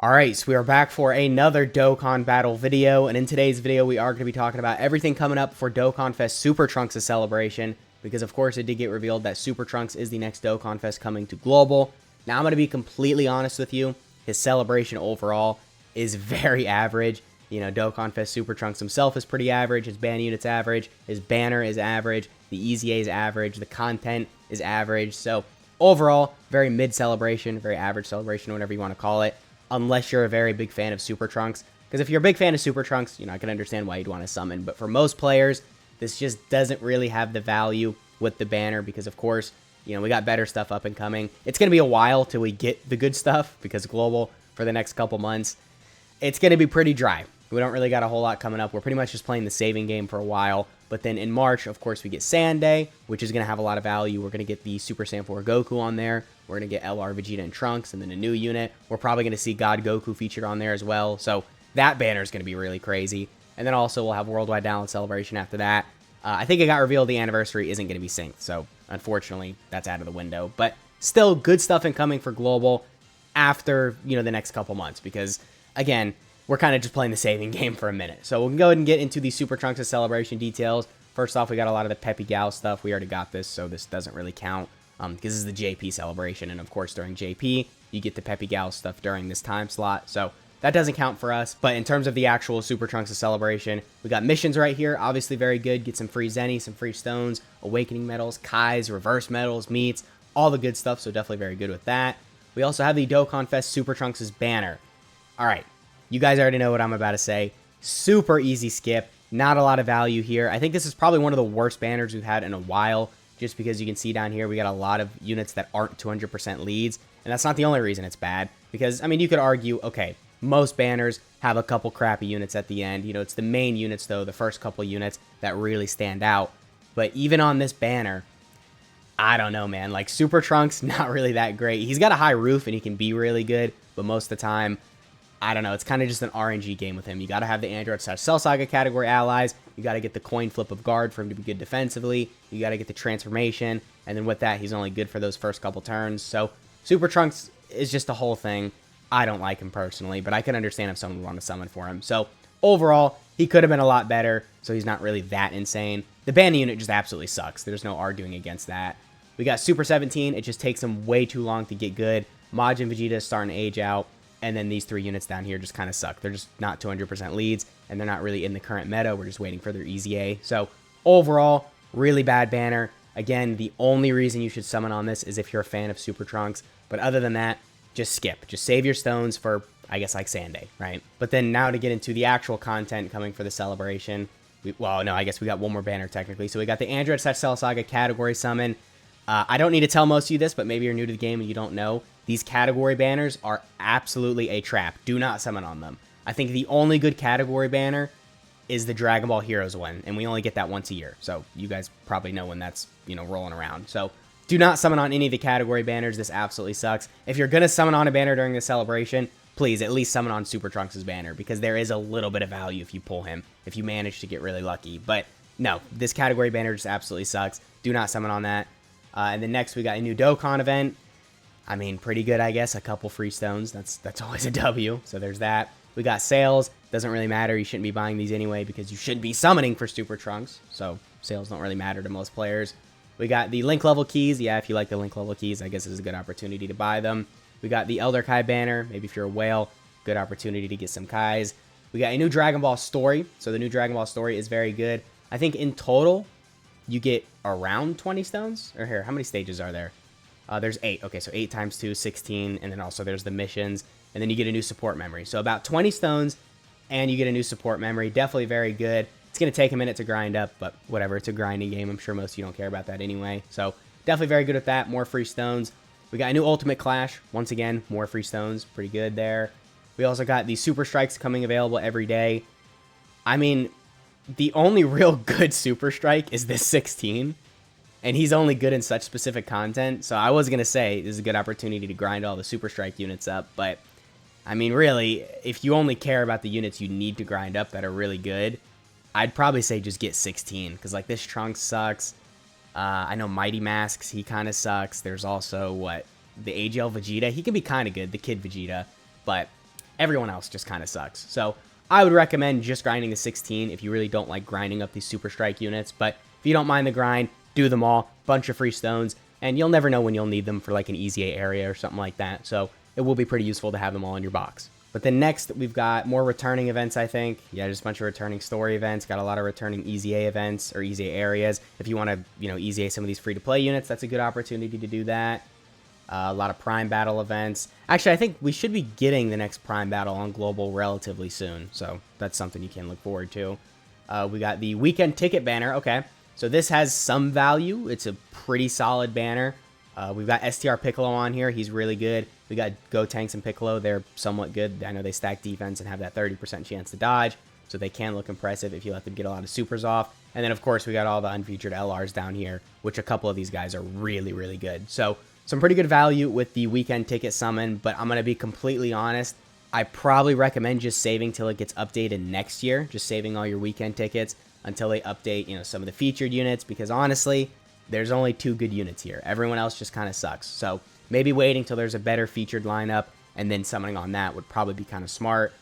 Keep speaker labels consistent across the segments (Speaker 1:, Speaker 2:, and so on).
Speaker 1: Alright, so we are back for another Dokkan battle video, and in today's video we are going to be talking about everything coming up for Dokkan Fest Super Trunks' celebration, because of course it did get revealed that Super Trunks is the next Dokkan Fest coming to Global. Now I'm going to be completely honest with you, his celebration overall is very average. You know, Dokkan Fest Super Trunks himself is pretty average, his ban unit's average, his banner is average, the EZA is average, the content is average, so overall, very mid-celebration, very average celebration, whatever you want to call it. Unless you're a very big fan of Super Trunks. Because if you're a big fan of Super Trunks, you know, I can understand why you'd want to summon. But for most players, this just doesn't really have the value with the banner. Because, of course, you know, we got better stuff up and coming. It's going to be a while till we get the good stuff. Because Global, for the next couple months, it's going to be pretty dry. We don't really got a whole lot coming up. We're pretty much just playing the saving game for a while. But then in March, of course, we get Sand Day, which is going to have a lot of value. We're going to get the Super Saiyan 4 Goku on there. We're going to get LR Vegeta and Trunks, and then a new unit. We're probably going to see God Goku featured on there as well. So that banner is going to be really crazy. And then also we'll have Worldwide Download Celebration after that. I think it got revealed the anniversary isn't going to be synced. So unfortunately, that's out of the window. But still good stuff incoming for Global after, you know, the next couple months. Because, again, we're kind of just playing the saving game for a minute. So we can go ahead and get into the Super Trunks' celebration details. First off, we got a lot of the Peppy Gal stuff. We already got this, so this doesn't really count. Because this is the JP celebration, and of course during JP, you get the Peppy Gal stuff during this time slot, so that doesn't count for us. But in terms of the actual Super Trunks celebration, we got missions right here, obviously very good. Get some free Zenny, some free stones, awakening medals, Kais, reverse medals, meats, all the good stuff, so definitely very good with that. We also have the Dokkan Fest Super Trunks' banner. Alright, you guys already know what I'm about to say. Super easy skip, not a lot of value here. I think this is probably one of the worst banners we've had in a while. Just because you can see down here, we got a lot of units that aren't 200% leads. And that's not the only reason it's bad. Because, I mean, you could argue, okay, most banners have a couple crappy units at the end. You know, it's the main units, though, the first couple units that really stand out. But even on this banner, I don't know, man. Like, Super Trunks, not really that great. He's got a high roof, and he can be really good. But most of the time, I don't know. It's kind of just an RNG game with him. You got to have the Android/Cell Saga category allies. You got to get the coin flip of guard for him to be good defensively. You got to get the transformation. And then with that, he's only good for those first couple turns. So Super Trunks is just a whole thing. I don't like him personally, but I can understand if someone would want to summon for him. So overall, he could have been a lot better. So he's not really that insane. The ban unit just absolutely sucks. There's no arguing against that. We got Super 17. It just takes him way too long to get good. Majin Vegeta is starting to age out. And then these three units down here just kind of suck. They're just not 200% leads, and they're not really in the current meta. We're just waiting for their EZA. So overall, really bad banner. Again, the only reason you should summon on this is if you're a fan of Super Trunks. But other than that, just skip. Just save your stones for, I guess, like Sand Day, right? But then now to get into the actual content coming for the celebration. Well, no, I guess we got one more banner technically. So we got the Android/Cell Saga category summon. I don't need to tell most of you this, but maybe you're new to the game and you don't know. These category banners are absolutely a trap. Do not summon on them. I think the only good category banner is the Dragon Ball Heroes one, and we only get that once a year. So you guys probably know when that's, you know, rolling around. So do not summon on any of the category banners. This absolutely sucks. If you're going to summon on a banner during the celebration, please at least summon on Super Trunks' banner, because there is a little bit of value if you pull him, if you manage to get really lucky. But no, this category banner just absolutely sucks. Do not summon on that. And then next we got a new Dokkan event. I mean, pretty good, I guess. A couple free stones. That's always a W. So there's that. We got sales. Doesn't really matter. You shouldn't be buying these anyway because you shouldn't be summoning for Super Trunks. So sales don't really matter to most players. We got the link level keys. Yeah, if you like the link level keys, I guess this is a good opportunity to buy them. We got the Elder Kai banner. Maybe if you're a whale, good opportunity to get some Kais. We got a new Dragon Ball story. So the new Dragon Ball story is very good. I think in total, you get around 20 stones. Or here, how many stages are there? There's 8. Okay, so 8 times 2, 16. And then also there's the missions. And then you get a new support memory. So about 20 stones, and you get a new support memory. Definitely very good. It's going to take a minute to grind up, but whatever. It's a grinding game. I'm sure most of you don't care about that anyway. So definitely very good with that. More free stones. We got a new Ultimate Clash. Once again, more free stones. Pretty good there. We also got the Super Strikes coming available every day. I mean, the only real good Super Strike is this 16. And he's only good in such specific content. So I was going to say this is a good opportunity to grind all the Super Strike units up. But, I mean, really, if you only care about the units you need to grind up that are really good, I'd probably say just get 16. Because, like, this Trunks sucks. I know Mighty Masks, he kind of sucks. There's also, the AGL Vegeta. He can be kind of good, the Kid Vegeta. But everyone else just kind of sucks. So I would recommend just grinding the 16 if you really don't like grinding up these super strike units. But if you don't mind the grind, do them all, bunch of free stones, and you'll never know when you'll need them for like an EZA area or something like that. So it will be pretty useful to have them all in your box. But then next, we've got more returning events, I think. Yeah, just a bunch of returning story events. Got a lot of returning EZA events or EZA areas. If you want to, EZA some of these free-to-play units, that's a good opportunity to do that. A lot of Prime Battle events. Actually, I think we should be getting the next Prime Battle on Global relatively soon. So that's something you can look forward to. We got the Weekend Ticket banner. Okay, so this has some value. It's a pretty solid banner. We've got STR Piccolo on here. He's really good. We got Gotenks and Piccolo. They're somewhat good. I know they stack defense and have that 30% chance to dodge, so they can look impressive if you let them get a lot of supers off. And then, of course, we got all the unfeatured LRs down here, which a couple of these guys are really, really good. So some pretty good value with the Weekend Ticket summon, but I'm going to be completely honest. I probably recommend just saving till it gets updated next year, just saving all your Weekend Tickets until they update, some of the featured units, because honestly, there's only 2 good units here. Everyone else just kind of sucks. So maybe waiting till there's a better featured lineup and then summoning on that would probably be kind of smart.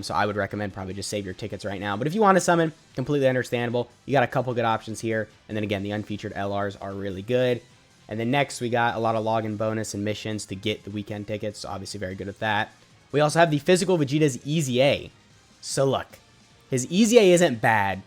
Speaker 1: So I would recommend probably just save your tickets right now. But if you want to summon, completely understandable. You got a couple good options here. And then again, the unfeatured LRs are really good. And then next, we got a lot of login bonus and missions to get the weekend tickets. So obviously very good at that. We also have the physical Vegeta's EZA. So look, his EZA isn't bad,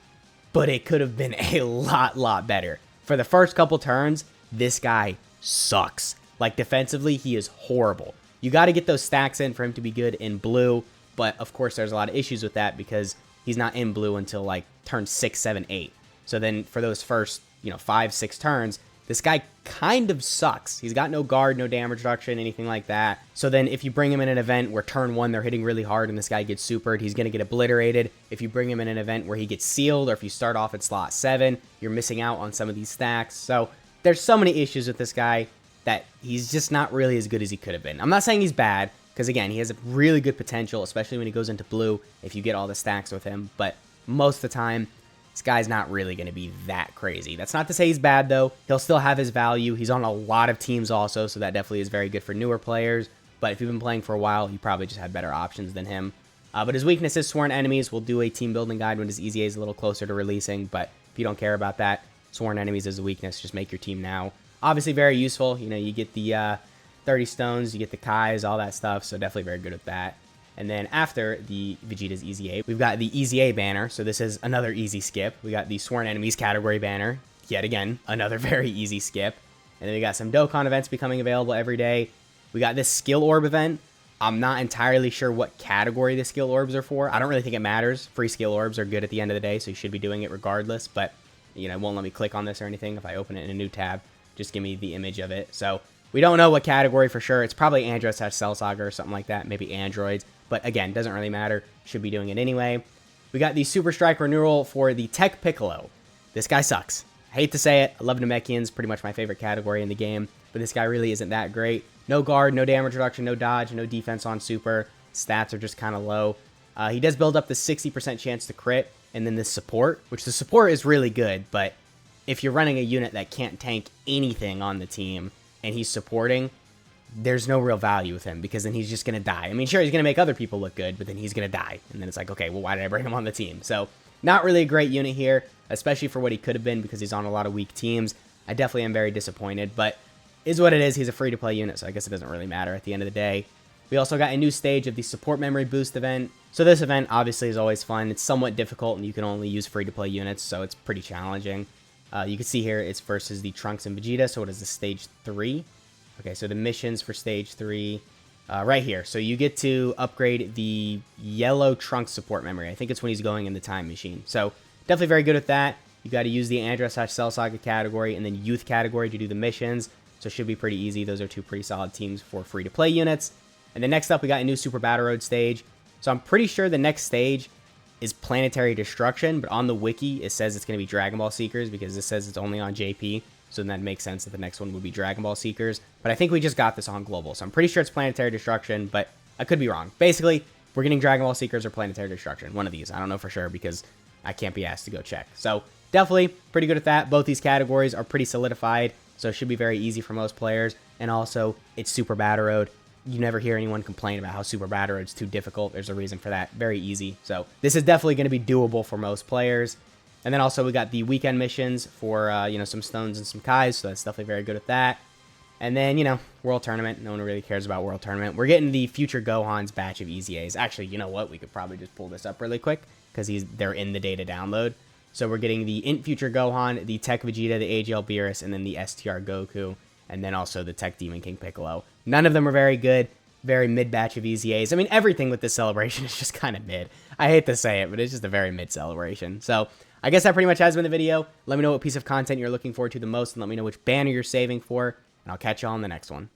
Speaker 1: but it could have been a lot better. For the first couple turns, this guy sucks. Like, defensively, he is horrible. You got to get those stacks in for him to be good in blue, but of course there's a lot of issues with that because he's not in blue until like turn 6, 7, 8. So then for those first, 5, 6 turns, this guy kind of sucks. He's got no guard, no damage reduction, anything like that. So then if you bring him in an event where turn 1 they're hitting really hard and this guy gets supered, he's going to get obliterated. If you bring him in an event where he gets sealed, or if you start off at slot 7, you're missing out on some of these stacks. So there's so many issues with this guy that he's just not really as good as he could have been. I'm not saying he's bad, because again, he has a really good potential, especially when he goes into blue, if you get all the stacks with him. But most of the time, this guy's not really going to be that crazy. That's not to say he's bad, though. He'll still have his value. He's on a lot of teams also, so that definitely is very good for newer players. But if you've been playing for a while, you probably just had better options than him. But his weakness is Sworn Enemies. We'll do a team building guide when his EZA is a little closer to releasing. But if you don't care about that, Sworn Enemies is a weakness. Just make your team now. Obviously very useful. You get the 30 stones, you get the Kais, all that stuff. So definitely very good at that. And then after the Vegeta's EZA, we've got the EZA banner. So this is another easy skip. We got the Sworn Enemies category banner. Yet again, another very easy skip. And then we got some Dokkan events becoming available every day. We got this skill orb event. I'm not entirely sure what category the skill orbs are for. I don't really think it matters. Free skill orbs are good at the end of the day, so you should be doing it regardless. But, it won't let me click on this or anything. If I open it in a new tab, just give me the image of it. So we don't know what category for sure. It's probably Android/Cell Saga or something like that. Maybe Androids. But again, doesn't really matter. Should be doing it anyway. We got the Super Strike Renewal for the Tech Piccolo. This guy sucks. I hate to say it. I love Namekians. Pretty much my favorite category in the game. But this guy really isn't that great. No guard, no damage reduction, no dodge, no defense on super. Stats are just kind of low. He does build up the 60% chance to crit. And then this support, which the support is really good. But if you're running a unit that can't tank anything on the team and he's supporting, there's no real value with him because then he's just going to die. I mean, sure, he's going to make other people look good, but then he's going to die. And then it's like, okay, well, why did I bring him on the team? So not really a great unit here, especially for what he could have been because he's on a lot of weak teams. I definitely am very disappointed, but is what it is. He's a free-to-play unit, so I guess it doesn't really matter at the end of the day. We also got a new stage of the Support Memory Boost event. So this event obviously is always fun. It's somewhat difficult, and you can only use free-to-play units, so it's pretty challenging. You can see here it's versus the Trunks and Vegeta, so what is this, stage 3? Okay, so the missions for stage 3, right here. So you get to upgrade the yellow Trunks support memory. I think it's when he's going in the time machine. So definitely very good at that. You got to use the Android/Cell Saga category and then Youth category to do the missions. So it should be pretty easy. Those are 2 pretty solid teams for free-to-play units. And then next up, we got a new Super Battle Road stage. So I'm pretty sure the next stage is Planetary Destruction, but on the wiki, it says it's going to be Dragon Ball Seekers because it says it's only on JP. So then that makes sense that the next one would be Dragon Ball Seekers. But I think we just got this on Global. So I'm pretty sure it's Planetary Destruction, but I could be wrong. Basically, we're getting Dragon Ball Seekers or Planetary Destruction. One of these. I don't know for sure because I can't be asked to go check. So definitely pretty good at that. Both these categories are pretty solidified. So it should be very easy for most players. And also, it's Super Battle Road. you never hear anyone complain about how super bad or it's too difficult. There's a reason for that. Very easy. So this is definitely going to be doable for most players. And then also we got the weekend missions for, you know, some stones and some Kais, so that's definitely very good at that. And then, you know, World Tournament. No one really cares about World Tournament. We're getting the Future Gohan's batch of EZAs. Actually, you know what? We could probably just pull this up really quick because they're in the data download. So we're getting the Int Future Gohan, the Tech Vegeta, the AGL Beerus, and then the STR Goku, and then also the Tech Demon King Piccolo. None of them are very good. Very mid batch of EZAs. I mean, everything with this celebration is just kind of mid. I hate to say it, but it's just a very mid celebration. So I guess that pretty much has been the video. Let me know what piece of content you're looking forward to the most, and let me know which banner you're saving for, and I'll catch you all in the next one.